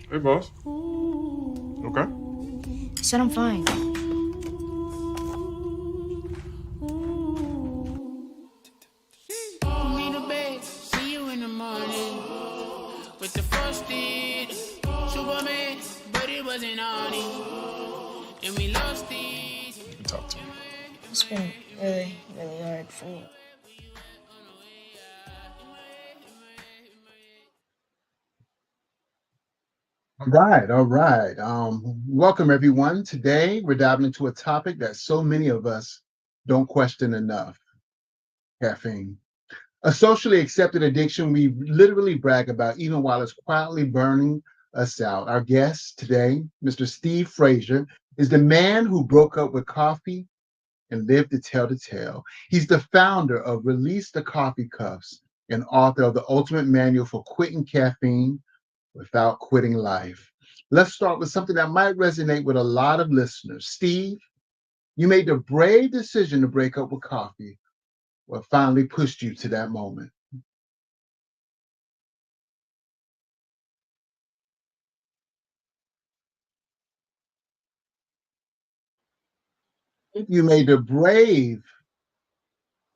Hey, boss. Okay. I said I'm fine. Me to bed, see you in the morning with the frosted Superman, but it wasn't on it, and we lost it. You can talk to me. It's been really hard for me. All right, all right. Welcome everyone. Today we're diving into a topic that so many of us don't question enough: caffeine. A socially accepted addiction we literally brag about, even while it's quietly burning us out. Our guest today, Mr. Steve Frazier, is the man who broke up with coffee and lived to tell the tale. He's the founder of Release the Coffee Cuffs and author of the Ultimate Manual for Quitting Caffeine Without Quitting Life. Let's start with something that might resonate with a lot of listeners. Steve, you made the brave decision to break up with coffee. What finally pushed you to that moment? You made the brave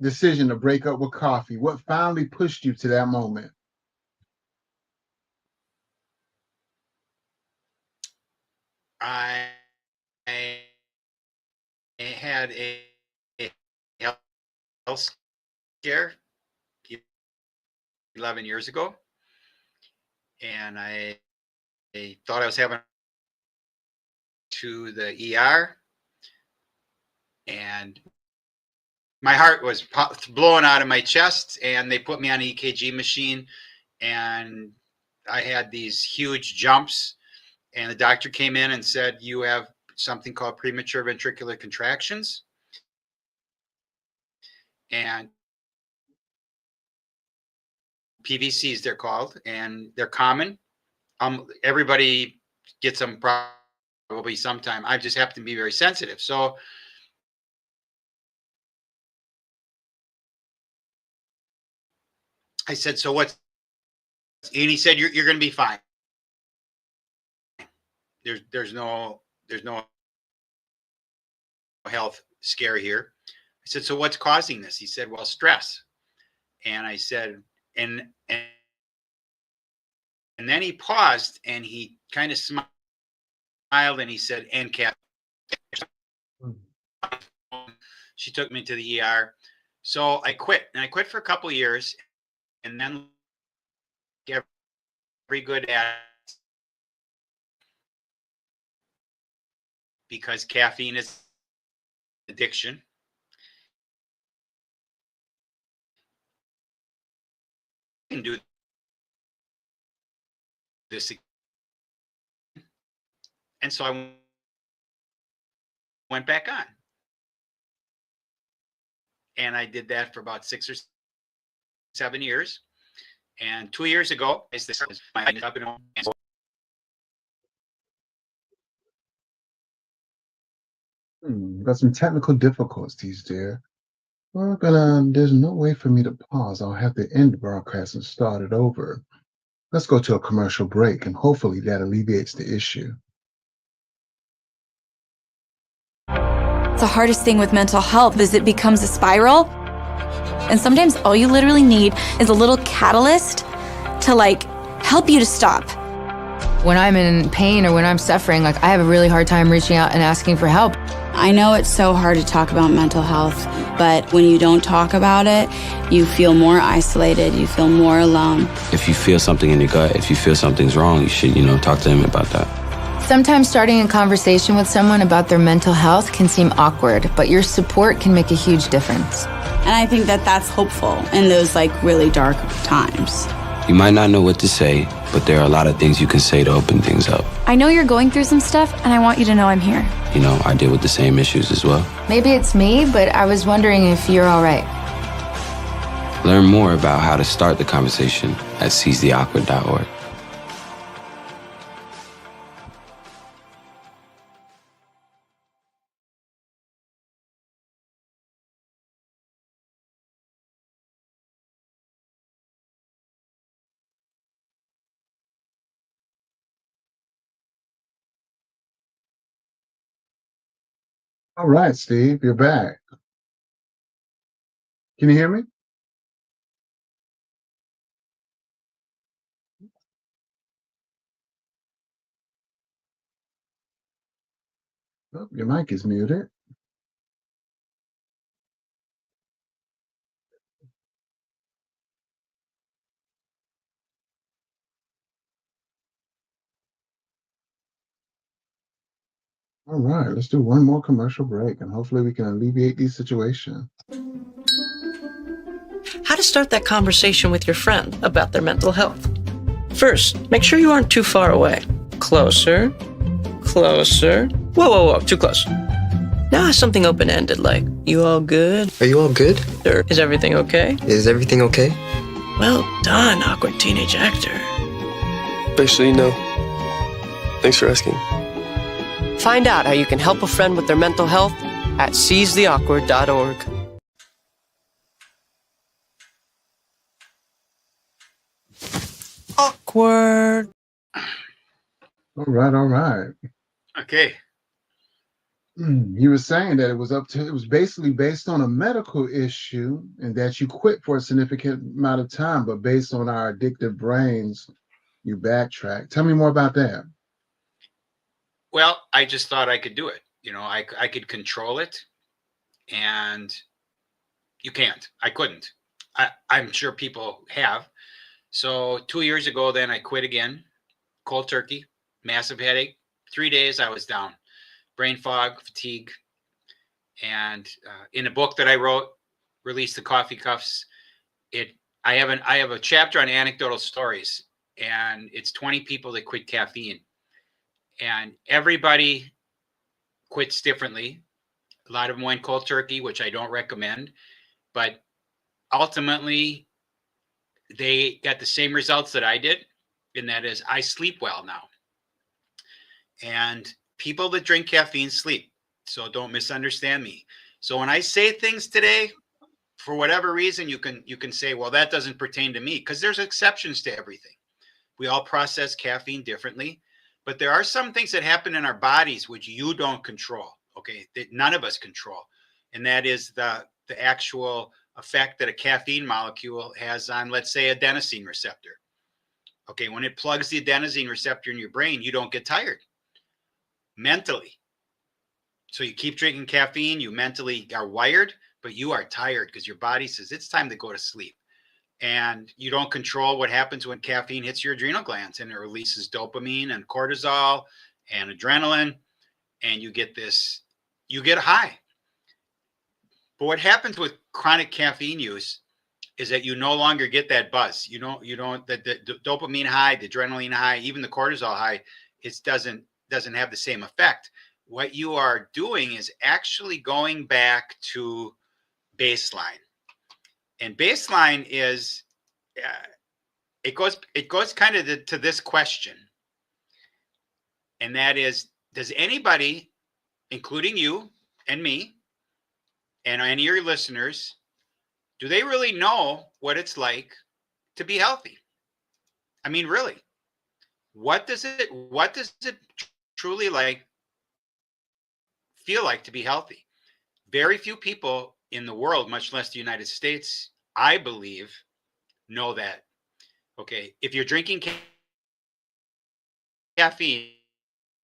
decision to break up with coffee. What finally pushed you to that moment? I had a health scare 11 years ago, and I thought I was having to the ER, and my heart was blowing out of my chest, and they put me on an EKG machine, and I had these huge jumps, and the doctor came in and said, you have something called premature ventricular contractions, and PVCs they're called, and they're common. Everybody gets them probably sometime. I just happen to be very sensitive. So I said, so what's, and he said, you're going to be fine. There's no health scare here. I said, so what's causing this? He said, well, stress. And I said, and, and, and then he paused and he kind of smiled and he said, and cat. She took me to the ER. So I quit, and I quit for a couple of years, and then every good at because caffeine is addiction. I can do this, and so I went back on, and I did that for about 6 or 7 years. And 2 years ago, I ended up in Got some technical difficulties there. There's no way for me to pause. I'll have to end the broadcast and start it over. Let's go to a commercial break, and hopefully that alleviates the issue. The hardest thing with mental health is it becomes a spiral. And sometimes all you literally need is a little catalyst to help you to stop. When I'm in pain or when I'm suffering, I have a really hard time reaching out and asking for help. I know it's so hard to talk about mental health, but when you don't talk about it, you feel more isolated, you feel more alone. If you feel something in your gut, if you feel something's wrong, you should, talk to them about that. Sometimes starting a conversation with someone about their mental health can seem awkward, but your support can make a huge difference. And I think that that's hopeful in those really dark times. You might not know what to say, but there are a lot of things you can say to open things up. I know you're going through some stuff, and I want you to know I'm here. I deal with the same issues as well. Maybe it's me, but I was wondering if you're all right. Learn more about how to start the conversation at seizetheawkward.org. All right, Steve, you're back. Can you hear me? Oh, your mic is muted. All right, let's do one more commercial break and hopefully we can alleviate these situations. How to start that conversation with your friend about their mental health. First, make sure you aren't too far away. Closer, closer. Whoa, whoa, whoa, too close. Now ask something open-ended like, you all good? Are you all good? Or is everything okay? Is everything okay? Well done, awkward teenage actor. Actually, no. Thanks for asking. Find out how you can help a friend with their mental health at seizetheawkward.org. Awkward. All right, all right. Okay. You were saying that it was basically based on a medical issue and that you quit for a significant amount of time, but based on our addictive brains, you backtrack. Tell me more about that. Well, I just thought I could do it. I could control it, and you can't. I couldn't. I'm sure people have. So 2 years ago, then I quit again, cold turkey, massive headache. 3 days I was down, brain fog, fatigue. And in a book that I wrote, Release the Coffee Cuffs, I have a chapter on anecdotal stories, and it's 20 people that quit caffeine. And everybody quits differently. A lot of them went cold turkey, which I don't recommend, but ultimately they got the same results that I did, and that is I sleep well now. And people that drink caffeine sleep, so don't misunderstand me. So when I say things today, for whatever reason, you can say, well, that doesn't pertain to me, because there's exceptions to everything. We all process caffeine differently, but there are some things that happen in our bodies which you don't control, okay, that none of us control. And that is the actual effect that a caffeine molecule has on, let's say, adenosine receptor. Okay, when it plugs the adenosine receptor in your brain, you don't get tired mentally. So you keep drinking caffeine, you mentally are wired, but you are tired because your body says it's time to go to sleep. And you don't control what happens when caffeine hits your adrenal glands, and it releases dopamine and cortisol and adrenaline, and you get a high. But what happens with chronic caffeine use is that you no longer get that buzz. You don't the dopamine high, the adrenaline high, even the cortisol high, it doesn't have the same effect. What you are doing is actually going back to baseline. And baseline is, it goes kind of to this question. And that is, does anybody, including you and me and any of your listeners, do they really know what it's like to be healthy? I mean, really, what does it truly feel like to be healthy? Very few people in the world, much less the United States, I believe, know that. Okay, if you're drinking caffeine,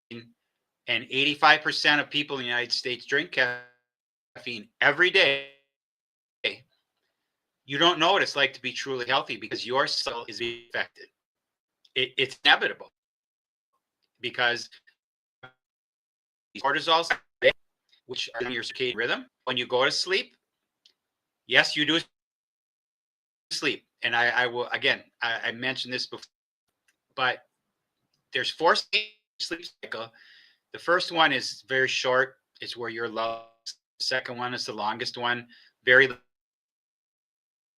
and 85% of people in the United States drink caffeine every day, you don't know what it's like to be truly healthy, because your cell is being affected. It's inevitable, because cortisol, which are in your circadian rhythm, when you go to sleep, yes, you do sleep. And I will, again, I mentioned this before, but there's 4 sleep cycle. The first one is very short. It's where you're low. The second one is the longest one. Very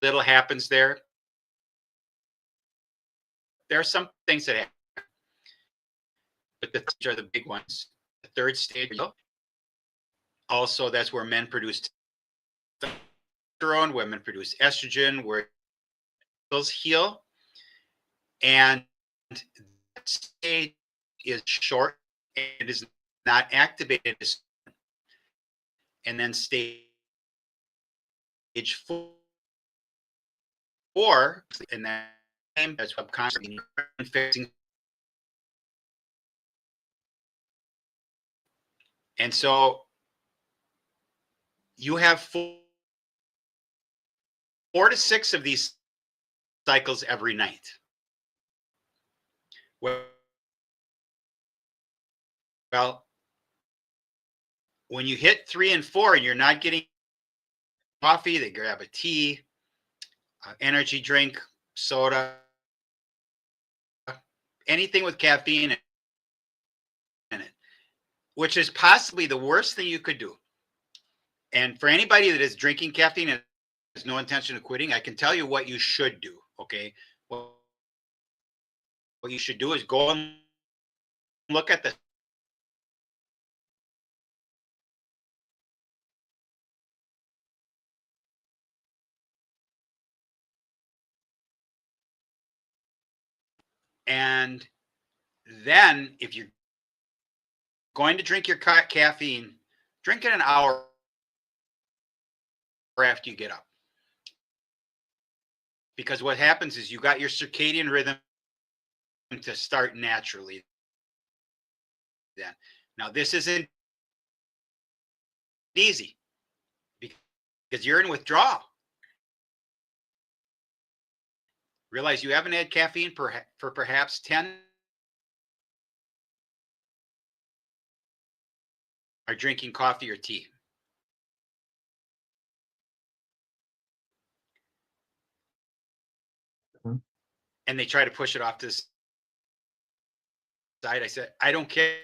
little happens there. There are some things that happen, but the things are the big ones. The third stage, also, that's where men produce testosterone, women produce estrogen, where cells heal. And that stage is short, and it is not activated as and then stage 4, and that's what constantly fixing. And so you have 4 to 6 of these cycles every night. Well, when you hit 3 and 4 and you're not getting coffee, they grab a tea, energy drink, soda, anything with caffeine in it, which is possibly the worst thing you could do. And for anybody that is drinking caffeine and has no intention of quitting, I can tell you what you should do. Okay. What you should do is go and look at the and then if you're going to drink your caffeine, drink it an hour after you get up. Because what happens is you got your circadian rhythm to start naturally then. Now, this isn't easy because you're in withdrawal. Realize you haven't had caffeine for perhaps 10 are drinking coffee or tea. And they try to push it off to the side. I said, I don't care.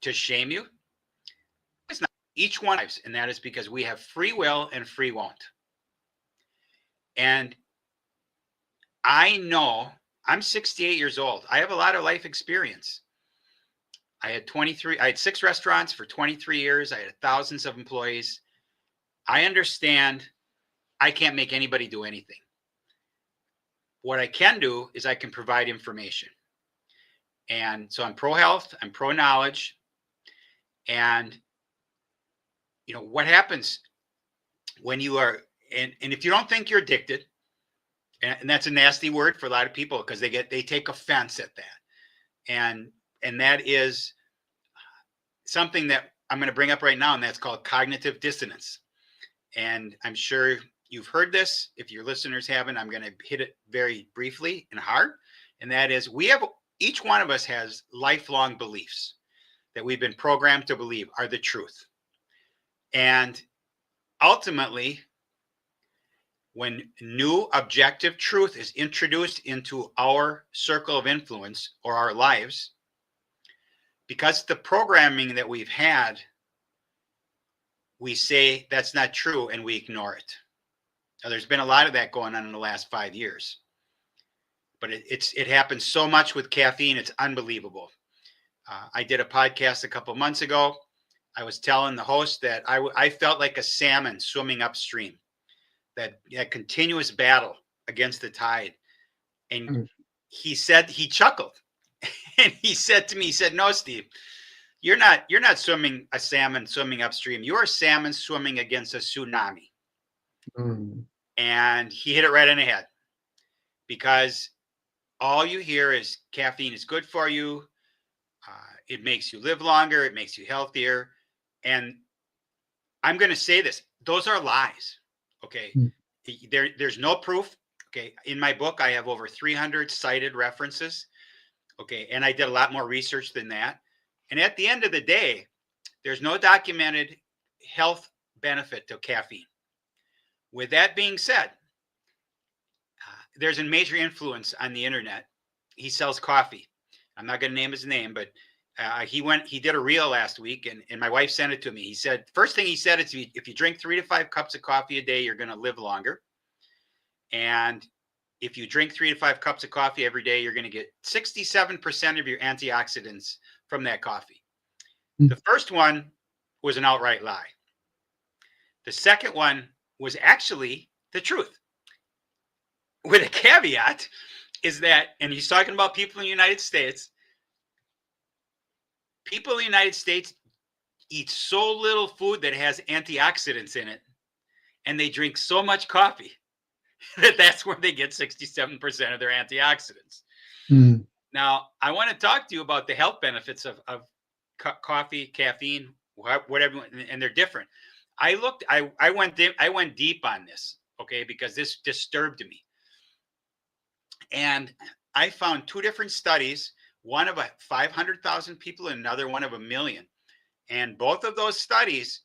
To shame you? It's not. Each one, and that is because we have free will and free won't. And I know I'm 68 years old. I have a lot of life experience. I had 6 restaurants for 23 years. I had thousands of employees. I understand I can't make anybody do anything. What I can do is I can provide information. And so I'm pro-health, I'm pro-knowledge. And, you know, what happens when you are, and if you don't think you're addicted, and that's a nasty word for a lot of people because they take offense at that. And that is something that I'm going to bring up right now, and that's called cognitive dissonance. And I'm sure you've heard this. If your listeners haven't, I'm going to hit it very briefly and hard. And that is each one of us has lifelong beliefs that we've been programmed to believe are the truth. And ultimately, when new objective truth is introduced into our circle of influence or our lives, because the programming that we've had, we say that's not true and we ignore it. Now, there's been a lot of that going on in the last 5 years, but it happens so much with caffeine. It's unbelievable. I did a podcast a couple months ago. I was telling the host that I felt like a salmon swimming upstream, that continuous battle against the tide. And he chuckled and he said to me, no, Steve, you're not a salmon swimming upstream. You're a salmon swimming against a tsunami. And he hit it right on the head, because all you hear is caffeine is good for you. It makes you live longer. It makes you healthier. And I'm going to say this. Those are lies. Okay. There's no proof. Okay. In my book, I have over 300 cited references. Okay. And I did a lot more research than that. And at the end of the day, there's no documented health benefit to caffeine. With that being said, there's a major influence on the internet. He sells coffee. I'm not going to name his name, but he did a reel last week, and my wife sent it to me. He said, first thing he said is, if you drink 3 to 5 cups of coffee a day, you're going to live longer. And if you drink 3 to 5 cups of coffee every day, you're going to get 67% of your antioxidants from that coffee. The first one was an outright lie. The second one was actually the truth, with a caveat is that, and he's talking about people in the United States. People in the United States eat so little food that has antioxidants in it, and they drink so much coffee that's where they get 67% of their antioxidants. Mm. Now, I want to talk to you about the health benefits of coffee, caffeine, whatever, and they're different. I went deep on this, okay, because this disturbed me. And I found two different studies, one of 500,000 people and another one of 1 million. And both of those studies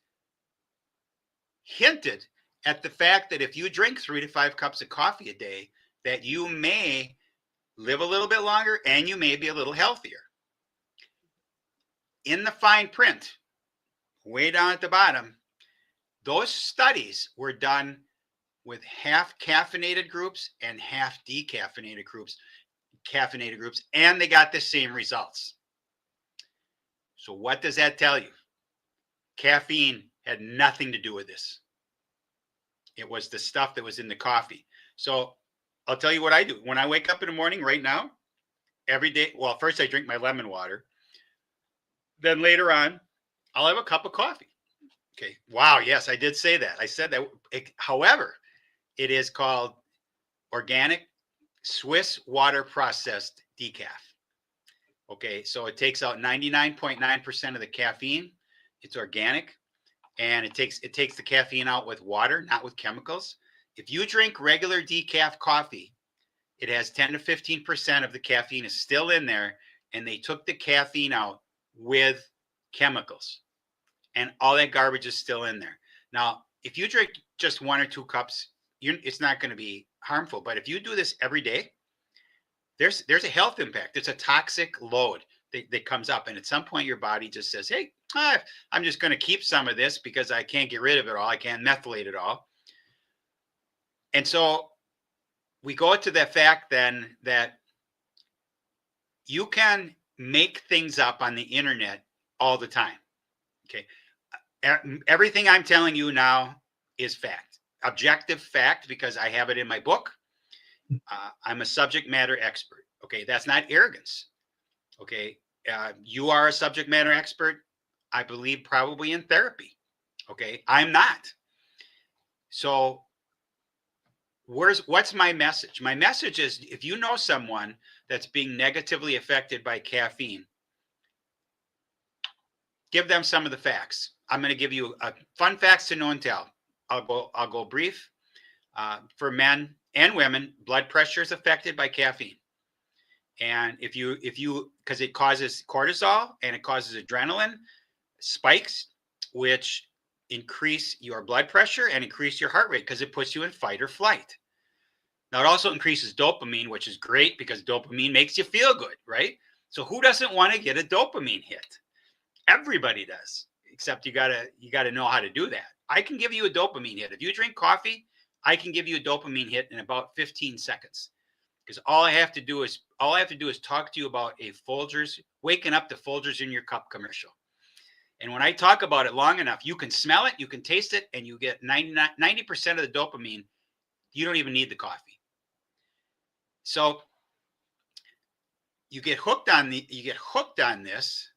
hinted at the fact that if you drink 3 to 5 cups of coffee a day, that you may live a little bit longer and you may be a little healthier. In the fine print, way down at the bottom, those studies were done with half caffeinated groups and half decaffeinated groups, and they got the same results. So what does that tell you? Caffeine had nothing to do with this. It was the stuff that was in the coffee. So I'll tell you what I do. When I wake up in the morning right now, every day, well, first I drink my lemon water. Then later on, I'll have a cup of coffee. Okay. Wow. Yes, I did say that. I said that. However, it is called organic Swiss water processed decaf. Okay. So it takes out 99.9% of the caffeine. It's organic. And it takes the caffeine out with water, not with chemicals. If you drink regular decaf coffee, it has 10 to 15% of the caffeine is still in there, and they took the caffeine out with chemicals, and all that garbage is still in there. Now, if you drink just 1 or 2 cups, it's not going to be harmful. But if you do this every day, there's a health impact. It's a toxic load that comes up, and at some point your body just says, hey, I'm just going to keep some of this because I can't get rid of it all. I can't methylate it all. And so we go to the fact then that you can make things up on the internet all the time. Okay. Everything I'm telling you now is fact, objective fact, because I have it in my book. I'm a subject matter expert. Okay. That's not arrogance. Okay. You are a subject matter expert, I believe, probably in therapy. Okay. I'm not. So what's my message? My message is, if you know someone that's being negatively affected by caffeine, give them some of the facts. I'm going to give you fun facts to know and tell. I'll go brief. For men and women, blood pressure is affected by caffeine. And because it causes cortisol and it causes adrenaline spikes, which increase your blood pressure and increase your heart rate because it puts you in fight or flight. Now, it also increases dopamine, which is great because dopamine makes you feel good, right? So who doesn't want to get a dopamine hit? Everybody does, except you gotta know how to do that. I can give you a dopamine hit. If you drink coffee, I can give you a dopamine hit in about 15 seconds. Because all I have to do is talk to you about a Folgers, waking up to Folgers in your cup commercial. And when I talk about it long enough, you can smell it, you can taste it, and you get 90% of the dopamine. You don't even need the coffee. So you get hooked on this,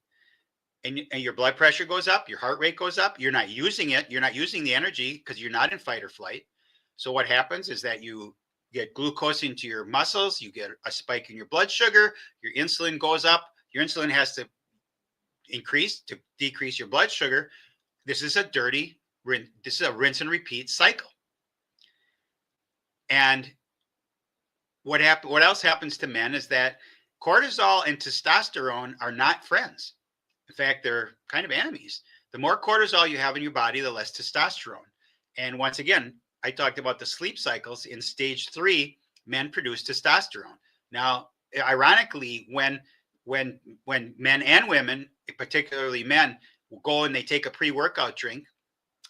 and your blood pressure goes up, your heart rate goes up. You're not using it. You're not using the energy because you're not in fight or flight. So what happens is that you get glucose into your muscles. You get a spike in your blood sugar. Your insulin goes up. Your insulin has to increase to decrease your blood sugar. This is a rinse and repeat cycle. And what else happens to men is that cortisol and testosterone are not friends. In fact, they're kind of enemies. The more cortisol you have in your body, the less testosterone. And once again, I talked about the sleep cycles. In stage 3, men produce testosterone. Now, ironically, when men and women, particularly men, will go and they take a pre-workout drink,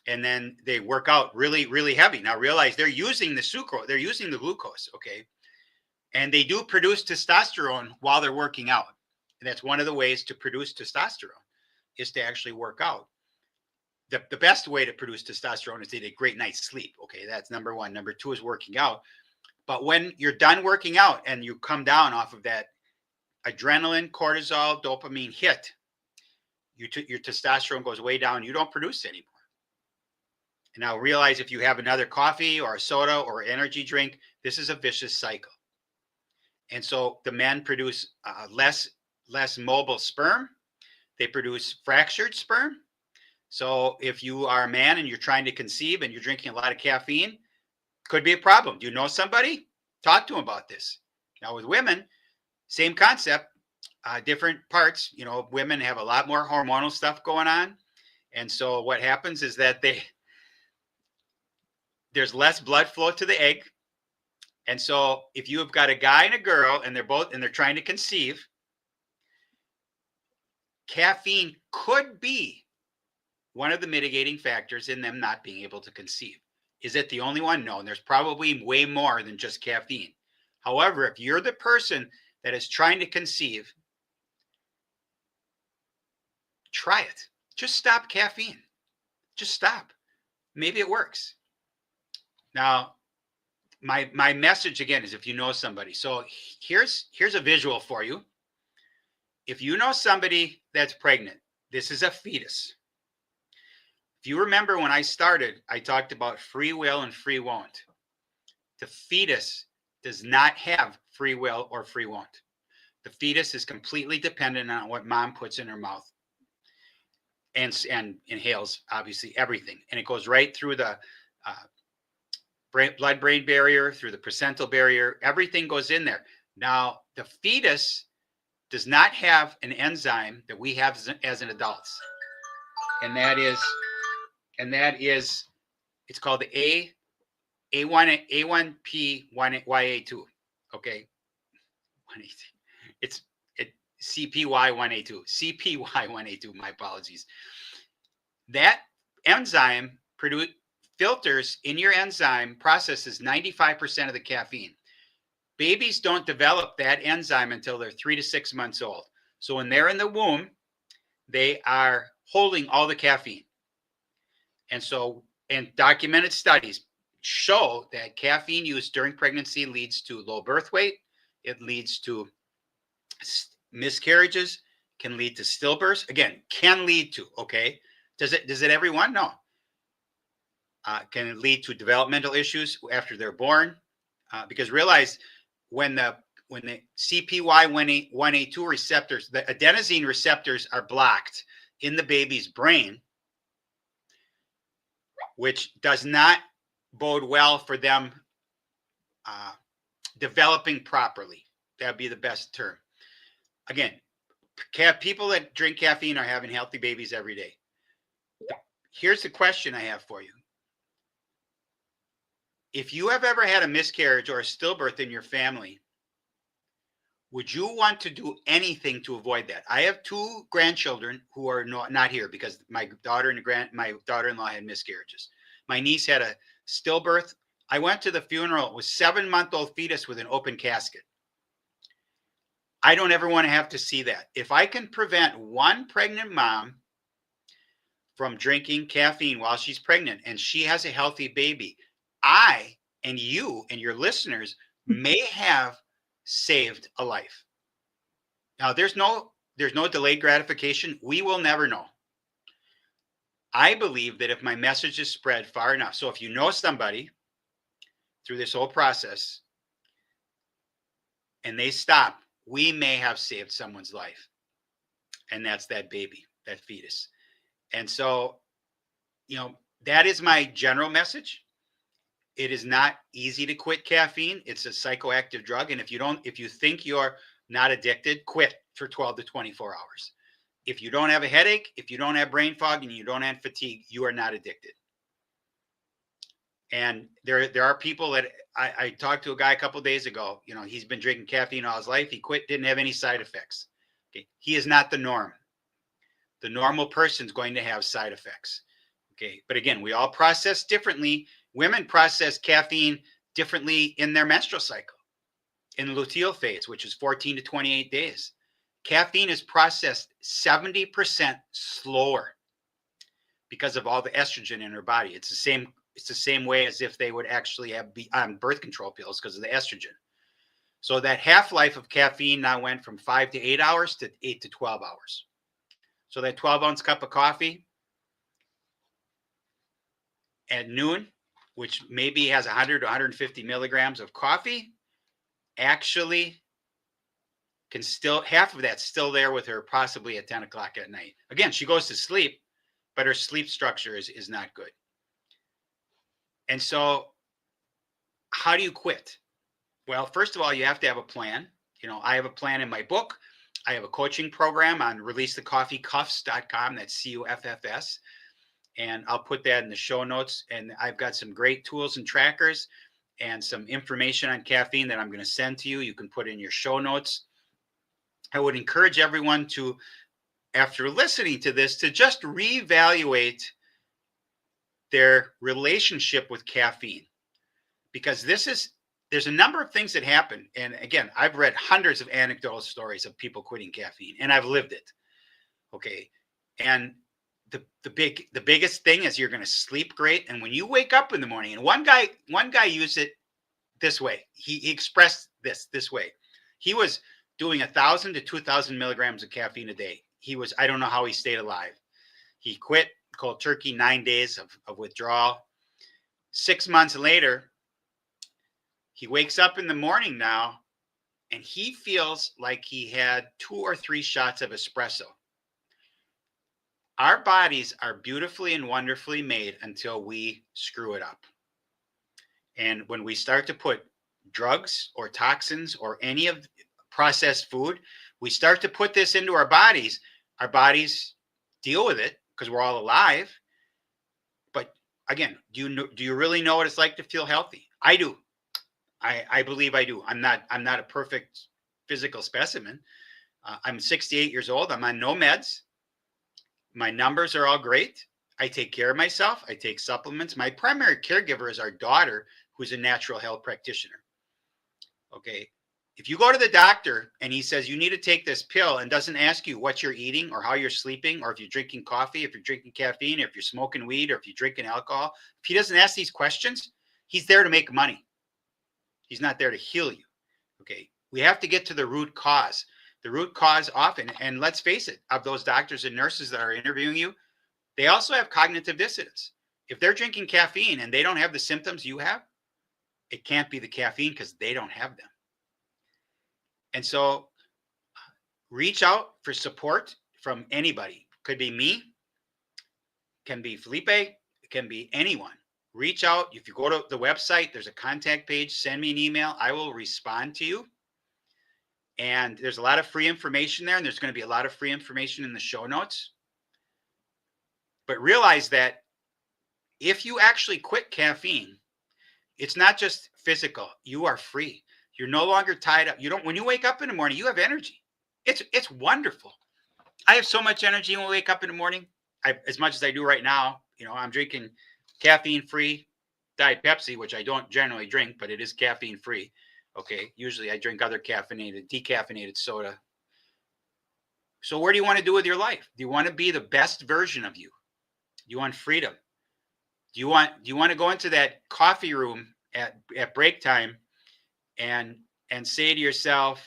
and then they work out really, really heavy. Now realize they're using the sucrose, they're using the glucose, okay? And they do produce testosterone while they're working out. And that's one of the ways to produce testosterone, is to actually work out. The best way to produce testosterone is to get a great night's sleep. Okay, that's number one. Number two is working out. But when you're done working out and you come down off of that adrenaline, cortisol, dopamine hit, your testosterone goes way down. You don't produce anymore. And now realize if you have another coffee or a soda or energy drink, this is a vicious cycle. And so the men produce less mobile sperm. They produce fractured sperm. So if you are a man and you're trying to conceive and you're drinking a lot of caffeine, could be a problem. Do you know somebody? Talk to them about this. Now with women, same concept, different parts. You know, women have a lot more hormonal stuff going on. And so what happens is that there's less blood flow to the egg. And so if you have got a guy and a girl and they're trying to conceive, caffeine could be one of the mitigating factors in them not being able to conceive. Is it the only one? No, and there's probably way more than just caffeine. However, if you're the person that is trying to conceive, try it. Just stop caffeine. Just stop. Maybe it works. Now, my message again is if you know somebody. So here's a visual for you. If you know somebody that's pregnant, this is a fetus. If you remember when I started, I talked about free will and free won't. The fetus does not have free will or free won't. The fetus is completely dependent on what mom puts in her mouth and inhales, obviously, everything. And it goes right through the blood-brain barrier, through the placental barrier. Everything goes in there. Now, the fetus does not have an enzyme that we have as an adults. And that is, it's called the A1P1YA2. Okay. It's CPY1A2. CPY1A2, my apologies. That enzyme filters in your enzyme processes 95% of the caffeine. Babies don't develop that enzyme until they're 3 to 6 months old. So when they're in the womb, they are holding all the caffeine. And documented studies show that caffeine use during pregnancy leads to low birth weight. It leads to miscarriages, can lead to stillbirths. Again, can lead to, okay? Does it everyone? No. Can it lead to developmental issues after they're born? Because realize when the CPY1A2 receptors, the adenosine receptors are blocked in the baby's brain, which does not bode well for them developing properly. That'd be the best term. Again, people that drink caffeine are having healthy babies every day. Here's the question I have for you. If you have ever had a miscarriage or a stillbirth in your family, would you want to do anything to avoid that? I have 2 grandchildren who are not here because my daughter-in-law had miscarriages. My niece had a stillbirth. I went to the funeral. It was 7-month-old fetus with an open casket. I don't ever want to have to see that. If I can prevent one pregnant mom from drinking caffeine while she's pregnant and she has a healthy baby, I and you and your listeners may have saved a life. Now, there's no delayed gratification. We will never know. I believe that if my message is spread far enough, so if you know somebody through this whole process and they stop, we may have saved someone's life. And that's that baby, that fetus. And so, that is my general message. It is not easy to quit caffeine. It's a psychoactive drug. And if you think you're not addicted, quit for 12 to 24 hours. If you don't have a headache, if you don't have brain fog, and you don't have fatigue, you are not addicted. And there are people that I talked to a guy a couple of days ago. He's been drinking caffeine all his life. He quit, didn't have any side effects. Okay, he is not the norm. The normal person's going to have side effects. Okay, but again, we all process differently. Women process caffeine differently in their menstrual cycle, in the luteal phase, which is 14 to 28 days. Caffeine is processed 70% slower because of all the estrogen in her body. It's the same It's the same way as if they would actually be on birth control pills because of the estrogen. So that half-life of caffeine now went from 5 to 8 hours to 8 to 12 hours. So that 12-ounce cup of coffee at noon, which maybe has 100 to 150 milligrams of coffee, actually can still, half of that's still there with her possibly at 10 o'clock at night. Again, she goes to sleep, but her sleep structure is not good. And so how do you quit? Well, first of all, you have to have a plan. You know, I have a plan in my book. I have a coaching program on releasethecoffeecuffs.com. That's CUFFS. And I'll put that in the show notes. And I've got some great tools and trackers and some information on caffeine that I'm going to send to you. You can put in your show notes. I would encourage everyone to, after listening to this, to just reevaluate their relationship with caffeine. Because there's a number of things that happen. And again, I've read hundreds of anecdotal stories of people quitting caffeine, and I've lived it. Okay. And the biggest thing is you're going to sleep great. And when you wake up in the morning, and one guy used it this way. He expressed this way. He was doing 1,000 to 2,000 milligrams of caffeine a day. I don't know how he stayed alive. He quit cold turkey, 9 days of withdrawal. 6 months later, he wakes up in the morning now, and he feels like he had 2 or 3 shots of espresso. Our bodies are beautifully and wonderfully made until we screw it up. And when we start to put drugs or toxins or any of processed food, we start to put this into our bodies deal with it because we're all alive. But again, do you really know what it's like to feel healthy? I do. I believe I do. I'm not a perfect physical specimen. I'm 68 years old. I'm on no meds. My numbers are all great. I take care of myself. I take supplements. My primary caregiver is our daughter, who's a natural health practitioner. Okay. If you go to the doctor and he says you need to take this pill and doesn't ask you what you're eating or how you're sleeping, or if you're drinking coffee, if you're drinking caffeine, or if you're smoking weed, or if you're drinking alcohol, if he doesn't ask these questions, he's there to make money. He's not there to heal you. Okay. We have to get to the root cause. The root cause often, and let's face it, of those doctors and nurses that are interviewing you, they also have cognitive dissonance. If they're drinking caffeine and they don't have the symptoms you have, it can't be the caffeine because they don't have them. And so reach out for support from anybody. Could be me, can be Felipe, it can be anyone. Reach out. If you go to the website, there's a contact page. Send me an email. I will respond to you. And there's a lot of free information there. And there's going to be a lot of free information in the show notes. But realize that if you actually quit caffeine, it's not just physical. You are free. You're no longer tied up. When you wake up in the morning, you have energy. It's wonderful. I have so much energy when I wake up in the morning. As much as I do right now, I'm drinking caffeine-free Diet Pepsi, which I don't generally drink, but it is caffeine-free. Okay. Usually I drink other decaffeinated soda. So what do you want to do with your life? Do you want to be the best version of you? Do you want freedom? Do you want to go into that coffee room at break time and say to yourself,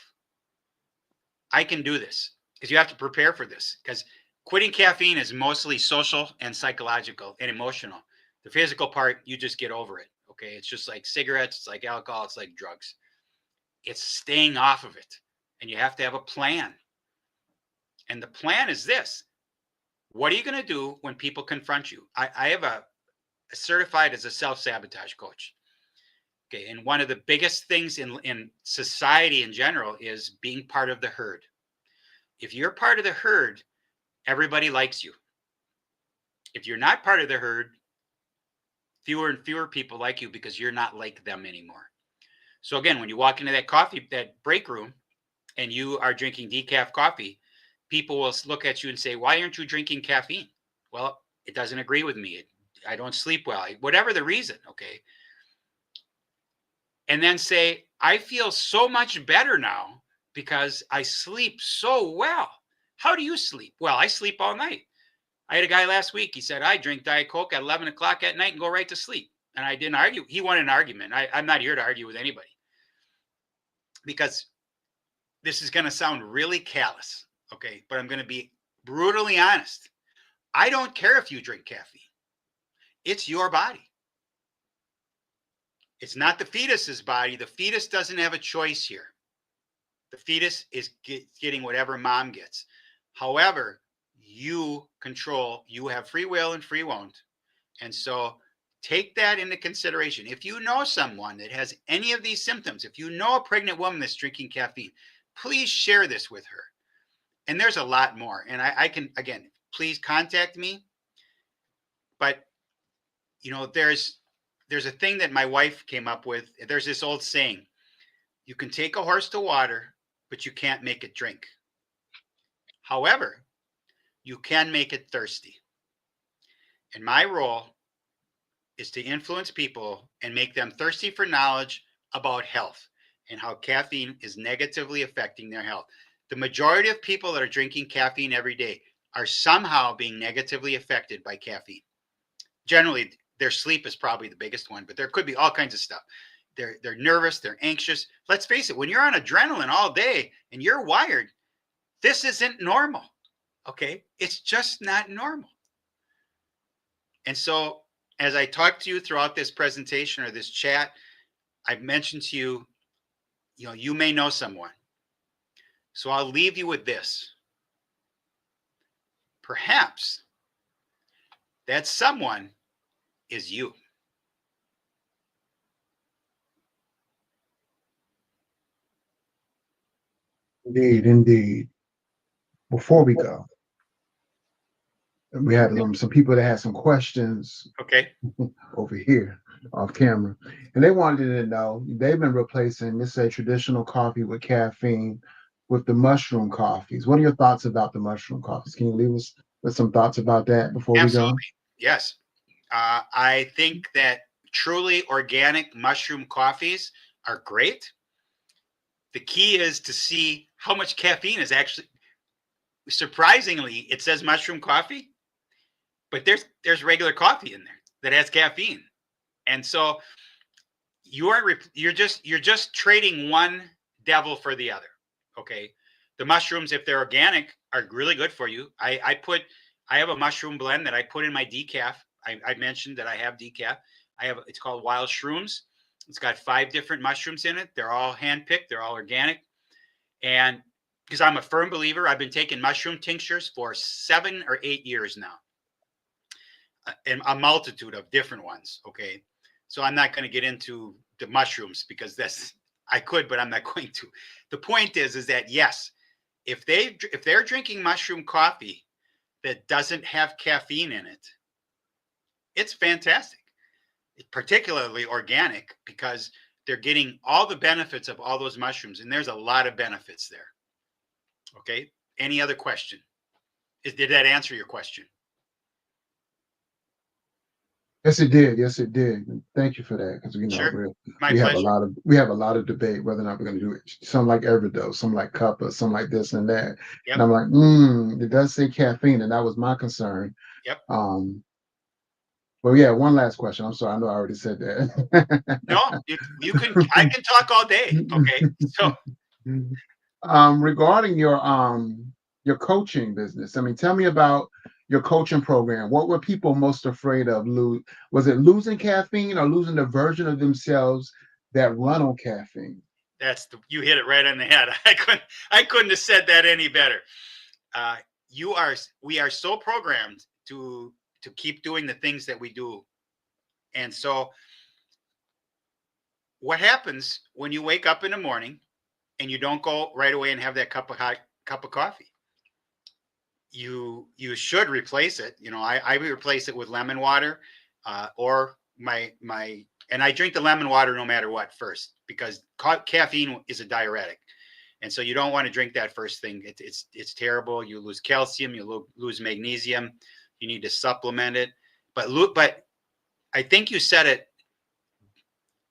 I can do this? Because you have to prepare for this. Because quitting caffeine is mostly social and psychological and emotional. The physical part, you just get over it. Okay. It's just like cigarettes. It's like alcohol. It's like drugs. It's staying off of it. And you have to have a plan. And the plan is this. What are you going to do when people confront you? I have a certified as a self-sabotage coach. Okay. And one of the biggest things in society in general is being part of the herd. If you're part of the herd, everybody likes you. If you're not part of the herd, fewer and fewer people like you because you're not like them anymore. So again, when you walk into that break room and you are drinking decaf coffee, people will look at you and say, why aren't you drinking caffeine? Well, it doesn't agree with me. I don't sleep well, whatever the reason. Okay. And then say, I feel so much better now because I sleep so well. How do you sleep? Well, I sleep all night. I had a guy last week. He said, I drink Diet Coke at 11 o'clock at night and go right to sleep. And I didn't argue. He won an argument. I'm not here to argue with anybody, because this is going to sound really callous, okay? But I'm going to be brutally honest. I don't care if you drink caffeine. It's your body. It's not the fetus's body. The fetus doesn't have a choice here. The fetus is getting whatever mom gets. However, you control, you have free will and free won't. And so take that into consideration. If you know someone that has any of these symptoms, if you know a pregnant woman that's drinking caffeine, please share this with her. And there's a lot more. And I can, again, please contact me. But, you know, there's a thing that my wife came up with. There's this old saying, you can take a horse to water, but you can't make it drink. However, you can make it thirsty. And my role is to influence people and make them thirsty for knowledge about health and how caffeine is negatively affecting their health. The majority of people that are drinking caffeine every day are somehow being negatively affected by caffeine. Generally, their sleep is probably the biggest one, but there could be all kinds of stuff. They're nervous, they're anxious. Let's face it, when you're on adrenaline all day and you're wired, this isn't normal, okay? It's just not normal. And so as I talk to you throughout this presentation or this chat, I've mentioned to you, you know, you may know someone. So I'll leave you with this. Perhaps that someone is you. Indeed, indeed. Before we go, we had some people that had some questions. Okay. Over here off camera, and they wanted to know, they've been replacing, let's say, traditional coffee with caffeine with the mushroom coffees. What are your thoughts about the mushroom coffees? Can you leave us with some thoughts about that before Absolutely. we go? Yes. I think that truly organic mushroom coffees are great. The key is to see how much caffeine is actually, surprisingly, it says mushroom coffee, but there's regular coffee in there that has caffeine. And so you're just trading one devil for the other. Okay. The mushrooms, if they're organic, are really good for you. I have a mushroom blend that I put in my decaf. I mentioned that I have decaf. It's called Wild Shrooms. It's got 5 different mushrooms in it. They're all handpicked. They're all organic. And because I'm a firm believer, I've been taking mushroom tinctures for 7 or 8 years now. And a multitude of different ones. Okay. So I'm not going to get into the mushrooms because I could, but I'm not going to. The point is that yes, if they're drinking mushroom coffee that doesn't have caffeine in it, it's fantastic. It's particularly organic because they're getting all the benefits of all those mushrooms, and there's a lot of benefits there. Okay. Any other question? Did that answer your question? Yes, it did. Yes, it did. Thank you for that, because Sure. we have a lot of debate whether or not we're going to do it. Some like Everidose, some like Cuppa, some like this and that. Yep. And I'm like, it does say caffeine, and that was my concern. Yep. Well, yeah, one last question. I'm sorry, I know I already said that. No, you can. I can talk all day. Okay. So, regarding your coaching business, I mean, tell me about your coaching program. What were people most afraid of? Was it losing caffeine or losing the version of themselves that run on caffeine? You hit it right on the head. I couldn't have said that any better. We are so programmed to keep doing the things that we do. And so what happens when you wake up in the morning and you don't go right away and have that cup of coffee? You should replace it. You know, I replace it with lemon water, or and I drink the lemon water no matter what first, because caffeine is a diuretic. And so you don't want to drink that first thing. It's terrible. You lose calcium, you lose magnesium. You need to supplement it. But I think you said it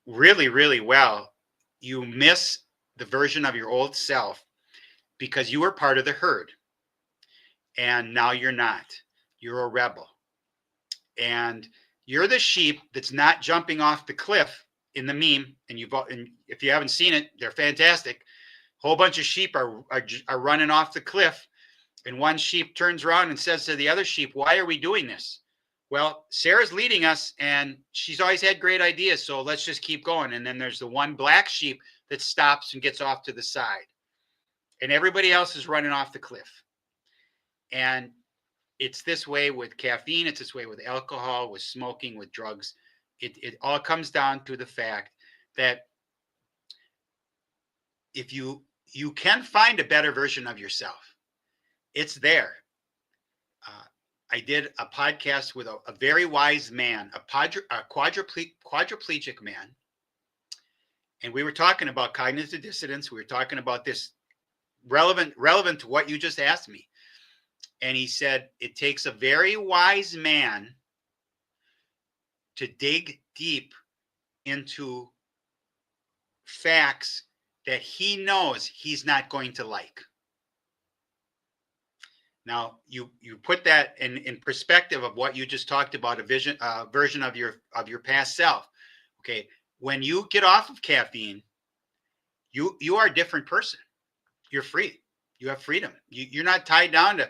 really, really well. You miss the version of your old self because you were part of the herd. And now you're not. You're a rebel. And You're the sheep that's not jumping off the cliff in the meme. And if you haven't seen it, they're fantastic. A whole bunch of sheep are running off the cliff. And one sheep turns around and says to the other sheep, why are we doing this? Well, Sarah's leading us and she's always had great ideas. So let's just keep going. And then there's the one black sheep that stops and gets off to the side. And everybody else is running off the cliff. And it's this way with caffeine. It's this way with alcohol, with smoking, with drugs. It all comes down to the fact that if you can find a better version of yourself, it's there. I did a podcast with a very wise man, a quadriplegic man. And we were talking about cognitive dissonance. We were talking about this relevant to what you just asked me. And he said, it takes a very wise man to dig deep into facts that he knows he's not going to like. Now, you put that in perspective of what you just talked about, a version of your past self. Okay, when you get off of caffeine, you are a different person. You're free. You have freedom. You're not tied down to,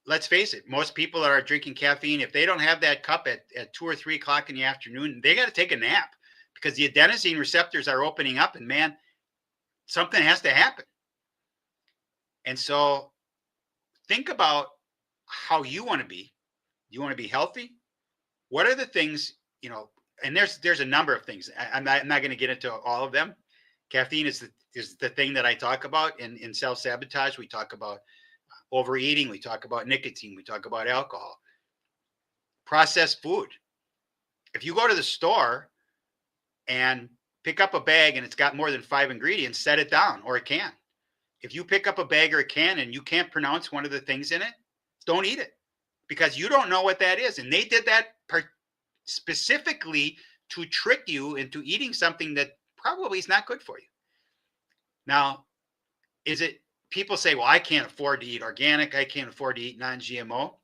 let's face it, most people that are drinking caffeine, if they don't have that cup at 2 or 3 o'clock in the afternoon, they got to take a nap because the adenosine receptors are opening up and man, something has to happen. And so think about how you want to be. You want to be healthy? What are the things, and there's a number of things. I'm not going to get into all of them. Caffeine is the thing that I talk about in self-sabotage. We talk about overeating. We talk about nicotine. We talk about alcohol. Processed food. If you go to the store and pick up a bag and it's got more than 5 ingredients, set it down or a can. If you pick up a bag or a can and you can't pronounce one of the things in it, don't eat it because you don't know what that is. And they did that specifically to trick you into eating something that probably is not good for you. Now, people say, well, I can't afford to eat organic. I can't afford to eat non-GMO.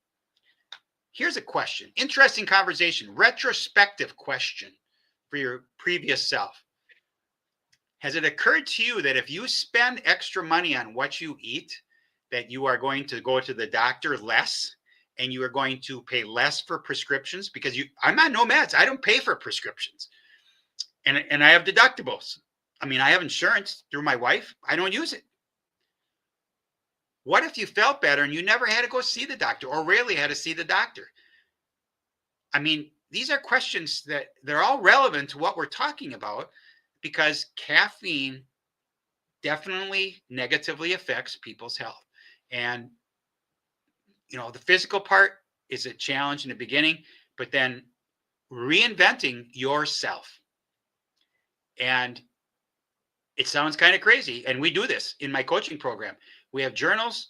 Here's a question. Interesting conversation, retrospective question for your previous self. Has it occurred to you that if you spend extra money on what you eat, that you are going to go to the doctor less and you are going to pay less for prescriptions? Because I'm on no meds. I don't pay for prescriptions. And I have deductibles. I mean, I have insurance through my wife. I don't use it. What if you felt better and you never had to go see the doctor or rarely had to see the doctor? I mean, these are questions that they're all relevant to what we're talking about because caffeine definitely negatively affects people's health. And, the physical part is a challenge in the beginning, but then reinventing yourself. And it sounds kind of crazy. And we do this in my coaching program. We have journals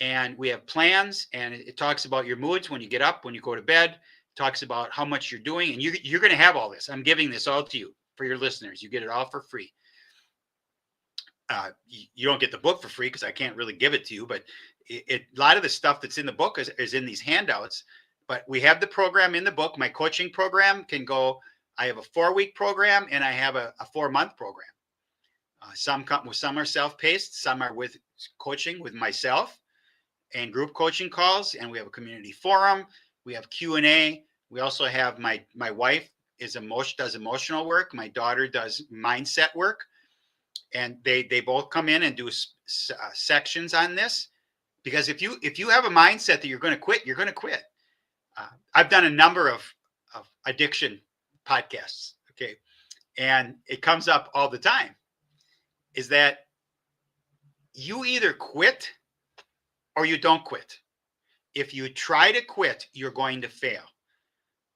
and we have plans, and it talks about your moods when you get up, when you go to bed, it talks about how much you're doing, and you're going to have all this. I'm giving this all to you for your listeners. You get it all for free. You don't get the book for free because I can't really give it to you, but a lot of the stuff that's in the book is in these handouts. But we have the program in the book. My coaching program I have a 4-week program and I have a 4-month program. Some are self-paced, some are with coaching with myself and group coaching calls, and we have a community forum. We have Q&A. We also have my wife does emotional work. My daughter does mindset work, and they both come in and do sections on this. Because if you have a mindset that you're going to quit, you're going to quit. I've done a number of addiction podcasts, okay, and it comes up all the time. Is that you either quit or you don't quit. If you try to quit, you're going to fail.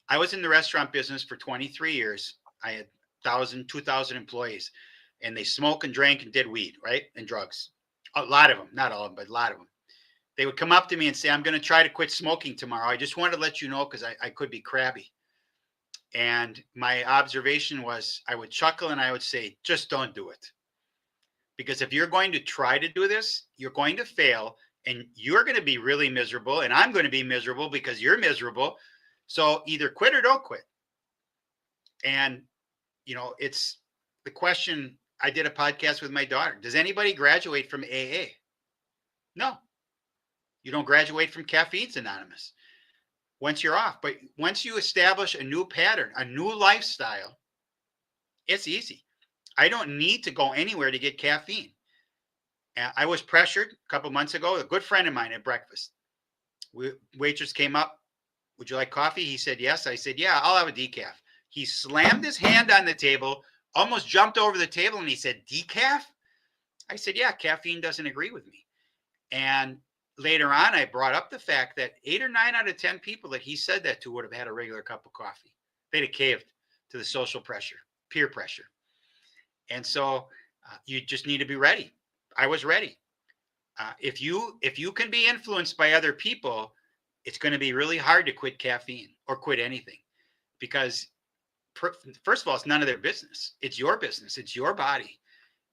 I was in the restaurant business for 23 years. I had 2,000 employees, and they smoked and drank and did weed, right? And drugs. A lot of them, not all of them, but a lot of them. They would come up to me and say, I'm going to try to quit smoking tomorrow. I just wanted to let you know because I could be crabby. And my observation was I would chuckle and I would say, just don't do it. Because if you're going to try to do this, you're going to fail and you're going to be really miserable. And I'm going to be miserable because you're miserable. So either quit or don't quit. And, it's the question. I did a podcast with my daughter. Does anybody graduate from AA? No. You don't graduate from Caffeine's Anonymous once you're off. But once you establish a new pattern, a new lifestyle, it's easy. I don't need to go anywhere to get caffeine. I was pressured a couple months ago. A good friend of mine at breakfast. Waitress came up. Would you like coffee? He said, yes. I said, yeah, I'll have a decaf. He slammed his hand on the table, almost jumped over the table, and he said, decaf? I said, yeah, caffeine doesn't agree with me. And later on, I brought up the fact that 8 or 9 out of 10 people that he said that to would have had a regular cup of coffee. They'd have caved to the social pressure, peer pressure. And so you just need to be ready. I was ready. If you can be influenced by other people, it's going to be really hard to quit caffeine or quit anything, because first of all, it's none of their business. It's your business. It's your body,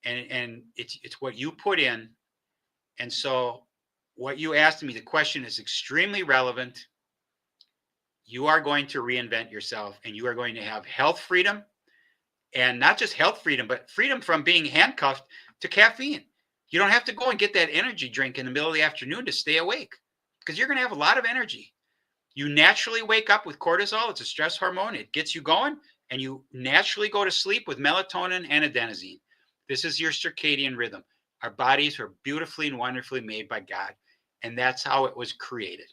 and it's what you put in. And so what you asked me, the question is extremely relevant. You are going to reinvent yourself, and you are going to have health freedom, and not just health freedom, but freedom from being handcuffed to caffeine. You don't have to go and get that energy drink in the middle of the afternoon to stay awake, because you're going to have a lot of energy. You naturally wake up with cortisol. It's a stress hormone. It gets you going, and you naturally go to sleep with melatonin and adenosine. This is your circadian rhythm. Our bodies are beautifully and wonderfully made by God, and that's how it was created.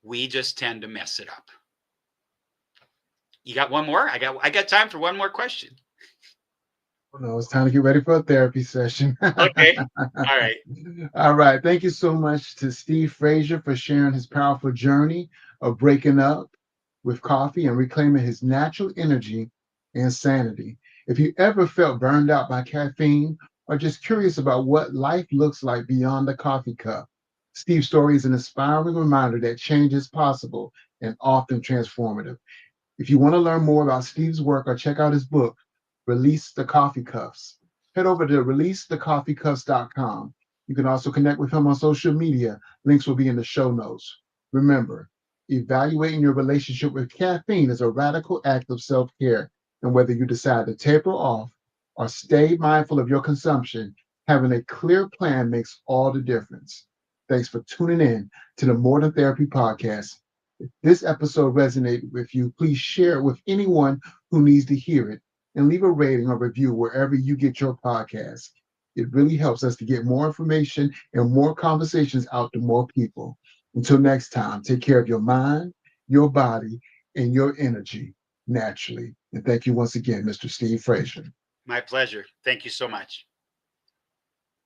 We just tend to mess it up. You got one more? I got time for one more question. No, it's time to get ready for a therapy session. Okay. All right. All right. Thank you so much to Steve Frazier for sharing his powerful journey of breaking up with coffee and reclaiming his natural energy and sanity. If you ever felt burned out by caffeine or just curious about what life looks like beyond the coffee cup, Steve's story is an inspiring reminder that change is possible and often transformative. If you want to learn more about Steve's work or check out his book, Release the Coffee Cuffs, head over to releasethecoffeecuffs.com. You can also connect with him on social media. Links will be in the show notes. Remember, evaluating your relationship with caffeine is a radical act of self-care. And whether you decide to taper off or stay mindful of your consumption, having a clear plan makes all the difference. Thanks for tuning in to the More Than Therapy podcast. If this episode resonated with you, please share it with anyone who needs to hear it, and leave a rating or review wherever you get your podcast. It really helps us to get more information and more conversations out to more people. Until next time, take care of your mind, your body, and your energy naturally. And thank you once again, Mr. Steve Frazier. My pleasure. Thank you so much.